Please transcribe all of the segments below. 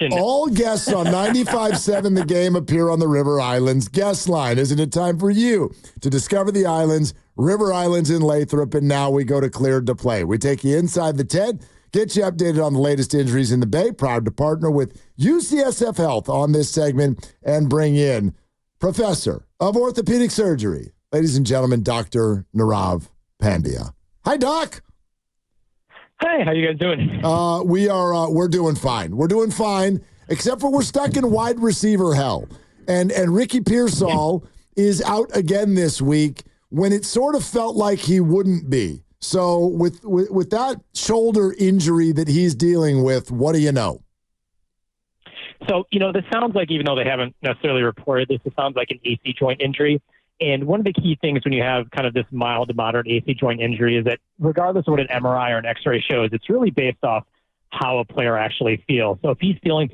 question. All guests on 95.7 The Game appear on the River Islands guest line. Isn't it time for you to discover the islands, River Islands in Lathrop, and now we go to Cleared to Play. We take you inside the tent, get you updated on the latest injuries in the Bay. Proud to partner with UCSF Health on this segment and bring in Professor of Orthopedic Surgery, ladies and gentlemen, Dr. Nirav Pandya. Hi, Doc. Hey, how you guys doing? We're doing fine. We're doing fine, except for we're stuck in wide receiver hell. And Ricky Pearsall is out again this week when it sort of felt like he wouldn't be. So with that shoulder injury that he's dealing with, what do you know? So, this sounds like, even though they haven't necessarily reported this, it sounds like an AC joint injury. And one of the key things when you have kind of this mild to moderate AC joint injury is that regardless of what an MRI or an X-ray shows, it's really based off how a player actually feels. So if he's feeling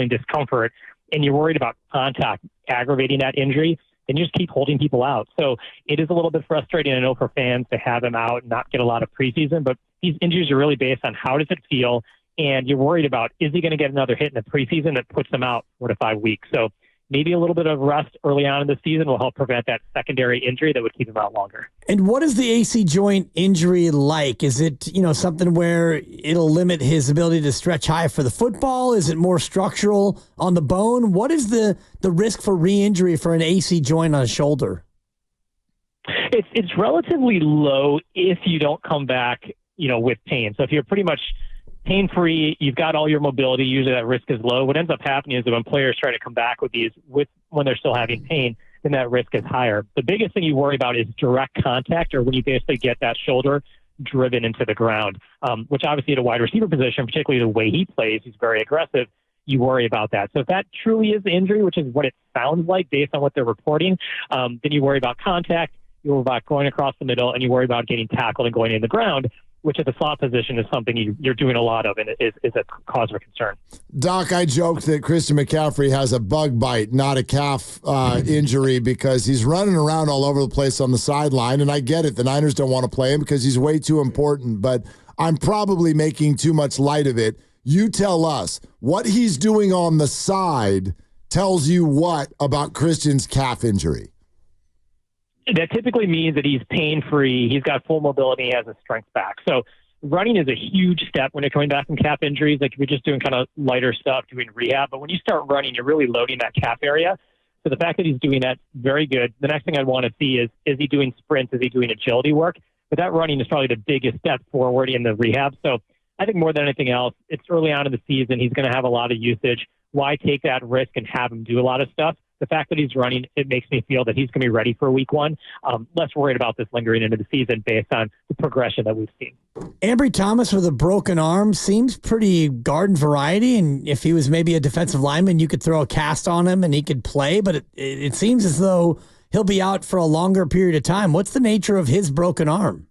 discomfort and you're worried about contact aggravating that injury, then you just keep holding people out. So it is a little bit frustrating, I know, for fans to have him out and not get a lot of preseason, but these injuries are really based on how does it feel, and you're worried about, is he going to get another hit in the preseason that puts him out 4 to 5 weeks? So maybe a little bit of rest early on in the season will help prevent that secondary injury that would keep him out longer. And what is the AC joint injury like? Is it, something where it'll limit his ability to stretch high for the football? Is it more structural on the bone? What is the risk for re-injury for an AC joint on a shoulder? It's relatively low if you don't come back, with pain. So if you're pretty much pain-free, you've got all your mobility, usually that risk is low. What ends up happening is that when players try to come back with these, when they're still having pain, then that risk is higher. The biggest thing you worry about is direct contact, or when you basically get that shoulder driven into the ground, which obviously at a wide receiver position, particularly the way he plays, he's very aggressive, you worry about that. So if that truly is the injury, which is what it sounds like based on what they're reporting, then you worry about contact, you worry about going across the middle, and you worry about getting tackled and going in the ground, which at the slot position is something you're doing a lot of, and is a cause for concern. Doc, I joked that Christian McCaffrey has a bug bite, not a calf injury, because he's running around all over the place on the sideline, and I get it. The Niners don't want to play him because he's way too important, but I'm probably making too much light of it. You tell us, what he's doing on the side tells you what about Christian's calf injury? That typically means that he's pain-free, he's got full mobility, he has his strength back. So running is a huge step when you're coming back from calf injuries. Like if you're just doing kind of lighter stuff, doing rehab. But when you start running, you're really loading that calf area. So the fact that he's doing that, very good. The next thing I'd want to see is he doing sprints? Is he doing agility work? But that running is probably the biggest step forward in the rehab. So I think more than anything else, it's early on in the season. He's going to have a lot of usage. Why take that risk and have him do a lot of stuff? The fact that he's running, it makes me feel that he's going to be ready for week one. Less worried about this lingering into the season based on the progression that we've seen. Ambry Thomas with a broken arm seems pretty garden variety, and if he was maybe a defensive lineman, you could throw a cast on him and he could play, but it seems as though he'll be out for a longer period of time. What's the nature of his broken arm?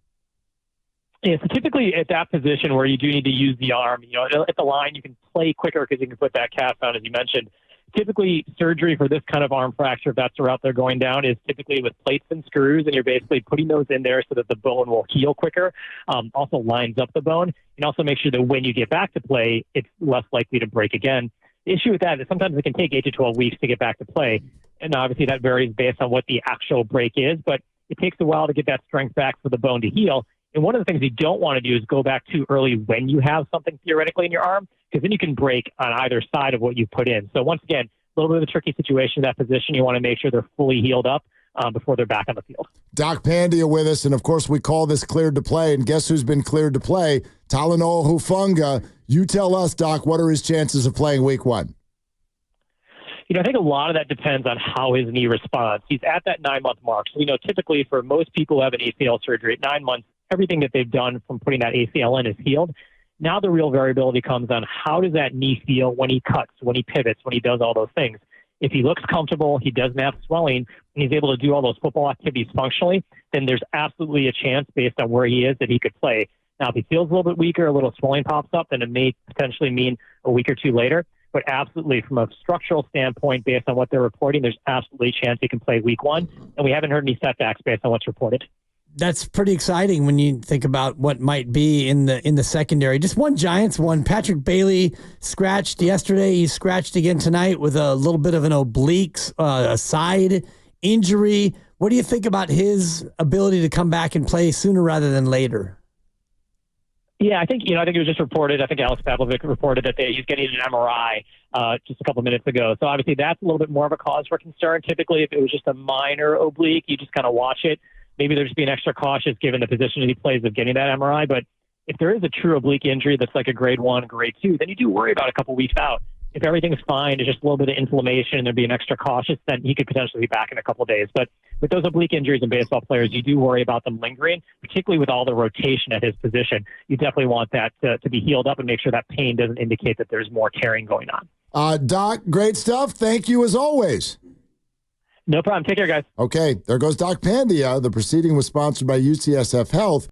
Yeah, so typically at that position where you do need to use the arm, at the line, you can play quicker because you can put that cast on, as you mentioned. Typically, surgery for this kind of arm fracture, if that's the route they're going down, is typically with plates and screws, and you're basically putting those in there so that the bone will heal quicker, also lines up the bone, and also make sure that when you get back to play, it's less likely to break again. The issue with that is sometimes it can take 8 to 12 weeks to get back to play, and obviously that varies based on what the actual break is, but it takes a while to get that strength back for the bone to heal. And one of the things you don't want to do is go back too early when you have something theoretically in your arm, because then you can break on either side of what you put in. So once again, a little bit of a tricky situation in that position. You want to make sure they're fully healed up before they're back on the field. Doc Pandya with us, and of course we call this Cleared to Play, and guess who's been cleared to play? Talen Horton. You tell us, Doc, what are his chances of playing week one? I think a lot of that depends on how his knee responds. He's at that 9-month mark. So, typically for most people who have an ACL surgery at 9 months, everything that they've done from putting that ACL in is healed. Now the real variability comes on how does that knee feel when he cuts, when he pivots, when he does all those things. If he looks comfortable, he doesn't have swelling, and he's able to do all those football activities functionally, then there's absolutely a chance based on where he is that he could play. Now, if he feels a little bit weaker, a little swelling pops up, then it may potentially mean a week or two later. But absolutely, from a structural standpoint, based on what they're reporting, there's absolutely a chance he can play week one. And we haven't heard any setbacks based on what's reported. That's pretty exciting when you think about what might be in the secondary. Just one Giants one. Patrick Bailey scratched yesterday. He scratched again tonight with a little bit of an oblique side injury. What do you think about his ability to come back and play sooner rather than later? Yeah, I think it was just reported. I think Alex Pavlovic reported that he's getting an MRI just a couple minutes ago. So obviously that's a little bit more of a cause for concern. Typically, if it was just a minor oblique, you just kind of watch it. Maybe they're just being extra cautious given the position that he plays of getting that MRI. But if there is a true oblique injury that's like a grade 1, grade 2, then you do worry about a couple weeks out. If everything's fine, it's just a little bit of inflammation and they're being extra cautious, then he could potentially be back in a couple of days. But with those oblique injuries in baseball players, you do worry about them lingering, particularly with all the rotation at his position. You definitely want that to be healed up and make sure that pain doesn't indicate that there's more tearing going on. Doc, great stuff. Thank you as always. No problem. Take care, guys. Okay, there goes Doc Pandya. The proceeding was sponsored by UCSF Health.